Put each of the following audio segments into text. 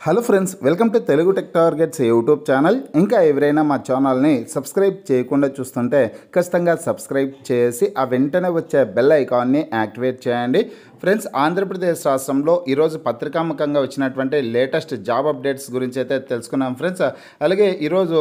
Hello friends, welcome to Telugu tech targets YouTube channel. ఇంకా ఎవరైనా మా ఛానల్ని సబ్స్క్రైబ్ చేయకుండా చూస్తుంటే ఖచ్చితంగా సబ్స్క్రైబ్ చేసి ఆ వెంటనే వచ్చే బెల్ ఐకాన్ని యాక్టివేట్ చేయండి. ఫ్రెండ్స్, ఆంధ్రప్రదేశ్ రాష్ట్రంలో ఈరోజు పత్రికాముఖంగా వచ్చినటువంటి లేటెస్ట్ జాబ్ అప్డేట్స్ గురించి అయితే తెలుసుకున్నాం ఫ్రెండ్స్. అలాగే ఈరోజు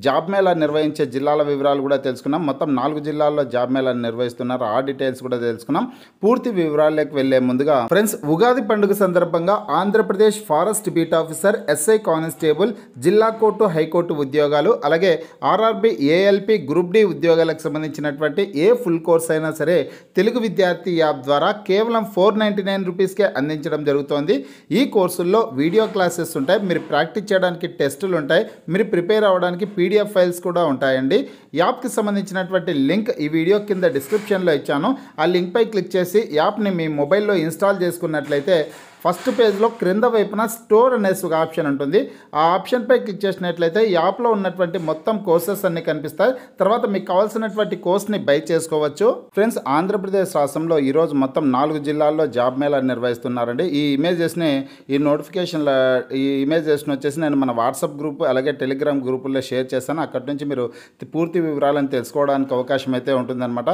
జాబ్ మేళా నిర్వహించే జిల్లాల వివరాలు కూడా తెలుసుకున్నాం. మొత్తం 4 జిల్లాల్లో జాబ్ మేళా నిర్వహిస్తున్నారు. ఆ డీటెయిల్స్ కూడా తెలుసుకున్నాం. పూర్తి వివరాల్లోకి వెళ్లే ముందుగా ఫ్రెండ్స్, ఉగాది పండుగ సందర్భంగా Andhra Pradesh forest beat officer, SI constable, జిల్లా కోర్టు, హైకోర్టు ఉద్యోగాలు, అలాగే ఆర్ఆర్బి, ఏఎల్పి, గ్రూప్ డి ఉద్యోగాలకు సంబంధించినటువంటి ఏ ఫుల్ కోర్స్ అయినా సరే తెలుగు విద్యార్థి యాప్ ద్వారా కేవలం 499 రూపీస్కే అందించడం జరుగుతోంది. ఈ కోర్సుల్లో వీడియో క్లాసెస్ ఉంటాయి, మీరు ప్రాక్టీస్ చేయడానికి టెస్టులు ఉంటాయి, మీరు ప్రిపేర్ అవ్వడానికి పీడిఎఫ్ ఫైల్స్ కూడా ఉంటాయండి. యాప్కి సంబంధించినటువంటి లింక్ ఈ వీడియో కింద డిస్క్రిప్షన్లో ఇచ్చాను. ఆ లింక్పై క్లిక్ చేసి యాప్ని మీ మొబైల్లో ఇన్స్టాల్ చేసుకున్నట్లయితే ఫస్ట్ పేజ్లో క్రింద వైపున స్టోర్ అనేసి ఒక ఆప్షన్ ఉంటుంది. ఆ ఆప్షన్పై క్లిక్ చేసినట్లయితే యాప్లో ఉన్నటువంటి మొత్తం కోర్సెస్ అన్నీ కనిపిస్తాయి. తర్వాత మీకు కావాల్సినటువంటి కోర్స్ని బై చేసుకోవచ్చు. ఫ్రెండ్స్, ఆంధ్రప్రదేశ్ రాష్ట్రంలో ఈరోజు మొత్తం 4 జిల్లాల్లో జాబ్ మేళా నిర్వహిస్తున్నారండి. ఈ ఇమేజెస్ని ఈ ఇమేజెస్ని వచ్చేసి నేను మన వాట్సాప్ గ్రూప్ అలాగే టెలిగ్రామ్ గ్రూపుల్లో షేర్ చేశాను. అక్కడి నుంచి మీరు పూర్తి వివరాలను తెలుసుకోవడానికి అవకాశం అయితే ఉంటుందన్నమాట.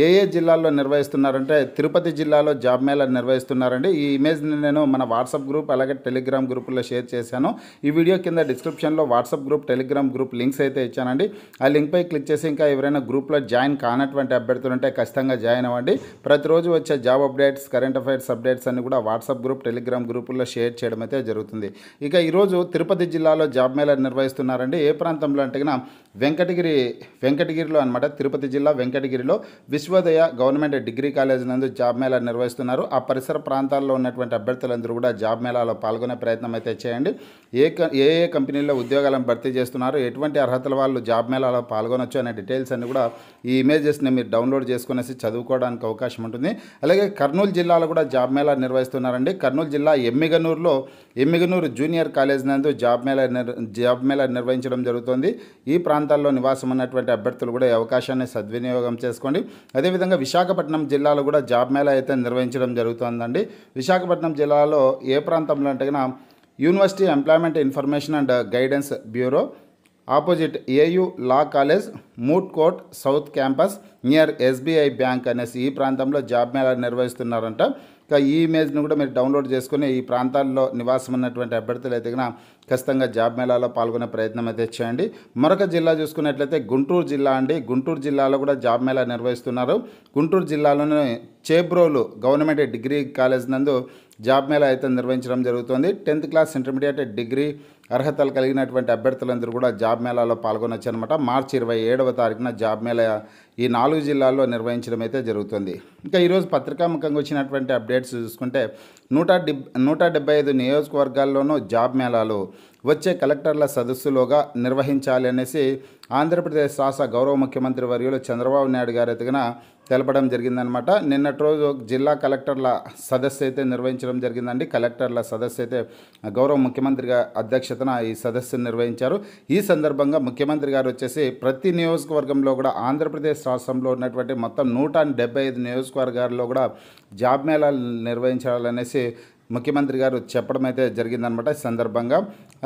ఏ జిల్లాల్లో నిర్వహిస్తున్నారంటే తిరుపతి జిల్లాలో జాబ్ మేళా నిర్వహిస్తున్నారండి. ఈ ఇమేజ్ని నేను మన వాట్సాప్ గ్రూప్ అలాగే టెలిగ్రామ్ గ్రూపుల్లో షేర్ చేశాను. ఈ వీడియో కింద డిస్క్రిప్షన్లో WhatsApp group, Telegram group links అయితే ఇచ్చానండి. ఆ లింక్పై క్లిక్ చేసి ఇంకా ఎవరైనా గ్రూప్లో జాయిన్ కానటువంటి అభ్యర్థులు ఉంటే ఖచ్చితంగా జాయిన్ అవ్వండి. ప్రతిరోజు వచ్చే job updates, current affairs updates అన్ని కూడా వాట్సాప్ గ్రూప్, టెలిగ్రామ్ గ్రూపుల్లో షేర్ చేయడం అయితే జరుగుతుంది. ఇక ఈరోజు తిరుపతి జిల్లాలో జాబ్ మేళా నిర్వహిస్తున్నారండి. ఏ ప్రాంతంలో అంటే వెంకటగిరిలో అనమాట. తిరుపతి జిల్లా వెంకటగిరిలో విశ్వోదయ గవర్నమెంట్ డిగ్రీ కాలేజ్ నందు జాబ్ మేళా నిర్వహిస్తున్నారు. ఆ పరిసర ప్రాంతాల్లో ఉన్నటువంటి అభ్యర్థులందరూ కూడా జాబ్ మేళాలో పాల్గొనే ప్రయత్నం అయితే చేయండి. ఏ కంపెనీల్లో ఉద్యోగాలను భర్తీ చేస్తున్నారు, ఎటువంటి అర్హతల వాళ్ళు జాబ్ మేళాలో పాల్గొనొచ్చు అనే డీటెయిల్స్ అన్ని కూడా ఈ ఇమేజెస్ని మీరు డౌన్లోడ్ చేసుకునేసి చదువుకోవడానికి అవకాశం ఉంటుంది. అలాగే కర్నూలు జిల్లాలో కూడా జాబ్ మేళా నిర్వహిస్తున్నారండి. కర్నూలు జిల్లా ఎమ్మిగనూరు జూనియర్ కాలేజ్ నందు జాబ్ మేళా నిర్వహించడం జరుగుతుంది. ఈ ప్రాంతాల్లో నివాసం ఉన్నటువంటి అభ్యర్థులు కూడా ఈ అవకాశాన్ని సద్వినియోగం చేసుకోండి. అదేవిధంగా విశాఖపట్నం జిల్లాలో కూడా జాబ్ మేళా అయితే నిర్వహించడం జరుగుతుందండి. విశాఖపట్నం జిల్లాలో ఏ ప్రాంతంలో అంటే university employment information and guidance bureau opposite AU law college, moot court south campus near SBI bank అనేసి ఈ ప్రాంతంలో జాబ్ మేళా నిర్వహిస్తున్నారంట. ఇంకా ఈ ఇమేజ్ను కూడా మీరు డౌన్లోడ్ చేసుకుని ఈ ప్రాంతాల్లో నివాసం ఉన్నటువంటి అభ్యర్థులు అయితే ఖచ్చితంగా జాబ్ మేళాలో పాల్గొనే ప్రయత్నం అయితే చేయండి. మరొక జిల్లా చూసుకున్నట్లయితే గుంటూరు జిల్లా అండి. గుంటూరు జిల్లాలో కూడా జాబ్ మేళా నిర్వహిస్తున్నారు. గుంటూరు జిల్లాలోనే చేబ్రోలు గవర్నమెంట్ డిగ్రీ కాలేజ్ నందు జాబ్ మేళా అయితే నిర్వహించడం జరుగుతుంది. 10th క్లాస్, ఇంటర్మీడియట్, డిగ్రీ అర్హతలు కలిగినటువంటి అభ్యర్థులందరూ కూడా జాబ్ మేళాలో పాల్గొనొచ్చు అనమాట. మార్చి 27వ తారీఖున జాబ్ మేళా ఈ 4 జిల్లాల్లో నిర్వహించడం అయితే జరుగుతుంది. ఇంకా ఈరోజు పత్రికాముఖంగా వచ్చినటువంటి అప్డేట్స్ చూసుకుంటే 175 నియోజకవర్గాల్లోనూ జాబ్ మేళాలు వచ్చే కలెక్టర్ల సదస్సులోగా నిర్వహించాలి అనేసి ఆంధ్రప్రదేశ్ రాష్ట్ర గౌరవ ముఖ్యమంత్రి వర్యులు చంద్రబాబు నాయుడు గారు అయితే తెలపడం జరిగిందనమాట. నిన్నటి రోజు జిల్లా కలెక్టర్ల సదస్సు అయితే నిర్వహించడం జరిగిందండి. కలెక్టర్ల సదస్సు అయితే గౌరవ ముఖ్యమంత్రి గారి అధ్యక్షతన ఈ సదస్సును నిర్వహించారు. ఈ సందర్భంగా ముఖ్యమంత్రి గారు వచ్చేసి ప్రతి నియోజకవర్గంలో కూడా ఆంధ్రప్రదేశ్ రాష్ట్రంలో ఉన్నటువంటి మొత్తం 175 నియోజకవర్గాల్లో కూడా జాబ్ మేళాలు నిర్వహించాలనేసి ముఖ్యమంత్రి గారు చెప్పడం అయితే జరిగిందనమాట. ఈ సందర్భంగా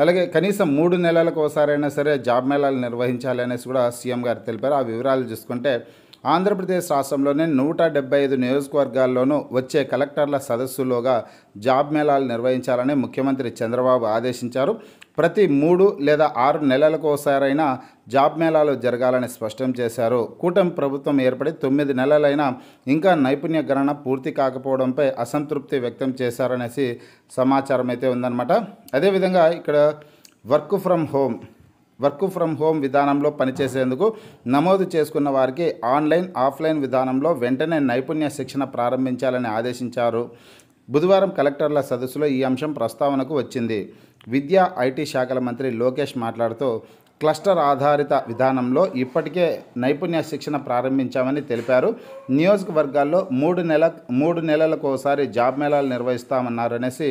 అలాగే కనీసం 3 నెలలకు ఒకసారైనా సరే జాబ్ మేళాలు నిర్వహించాలి అనేసి కూడా సీఎం గారు తెలిపారు. ఆ వివరాలు చూసుకుంటే ఆంధ్రప్రదేశ్ రాష్ట్రంలోనే 175 నియోజకవర్గాల్లోనూ వచ్చే కలెక్టర్ల సదస్సులోగా జాబ్ మేళాలు నిర్వహించాలని ముఖ్యమంత్రి చంద్రబాబు ఆదేశించారు. ప్రతి 3 లేదా 6 నెలలకు ఒకసారైనా జాబ్ మేళాలు జరగాలని స్పష్టం చేశారు. కూటమి ప్రభుత్వం ఏర్పడి 9 నెలలైనా ఇంకా నైపుణ్య గణన పూర్తి కాకపోవడంపై అసంతృప్తి వ్యక్తం చేశారనేసి సమాచారం అయితే ఉందన్నమాట. అదేవిధంగా ఇక్కడ వర్క్ ఫ్రమ్ హోమ్ విధానంలో పనిచేసేందుకు నమోదు చేసుకున్న వారికి ఆన్లైన్, ఆఫ్లైన్ విధానంలో వెంటనే నైపుణ్య శిక్షణ ప్రారంభించాలని ఆదేశించారు. బుధవారం కలెక్టర్ల సదస్సులో ఈ అంశం ప్రస్తావనకు వచ్చింది. విద్యా, ఐటీ శాఖల మంత్రి లోకేష్ మాట్లాడుతూ క్లస్టర్ ఆధారిత విధానంలో ఇప్పటికే నైపుణ్య శిక్షణ ప్రారంభించామని తెలిపారు. నియోజకవర్గాల్లో 3 నెలలకు ఒకసారి జాబ్ మేళాలు నిర్వహిస్తామన్నారు అనేసి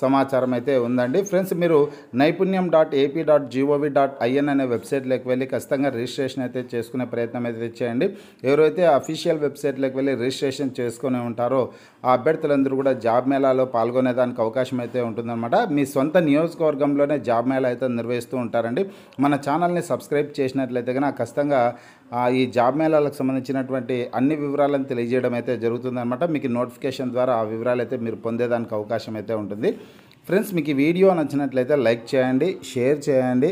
సమాచారం అయితే ఉందండి. ఫ్రెండ్స్, మీరు naipunyam.ap.gov.in అనే వెబ్సైట్లోకి వెళ్ళి ఖచ్చితంగా రిజిస్ట్రేషన్ అయితే చేసుకునే ప్రయత్నం అయితే చేయండి. ఎవరైతే అఫీషియల్ వెబ్సైట్లోకి వెళ్ళి రిజిస్ట్రేషన్ చేసుకుని ఉంటారో ఆ అభ్యర్థులందరూ కూడా జాబ్ మేళాలో పాల్గొనేదానికి అవకాశం అయితే ఉంటుందన్నమాట. మీ సొంత నియోజకవర్గంలోనే జాబ్ మేళా అయితే నిర్వహిస్తూ ఉంటారండి. మన ఛానల్ని సబ్స్క్రైబ్ చేసినట్లయితే కనుక ఖచ్చితంగా ఈ జాబ్ మేళాలకు సంబంధించినటువంటి అన్ని వివరాలను తెలియజేయడం అయితే జరుగుతుందన్నమాట. మీకు నోటిఫికేషన్ ద్వారా ఆ వివరాలు అయితే మీరు పొందేదానికి అవకాశం అయితే ఉంటుంది. ఫ్రెండ్స్, మీకు ఈ వీడియో నచ్చినట్లయితే లైక్ చేయండి, షేర్ చేయండి.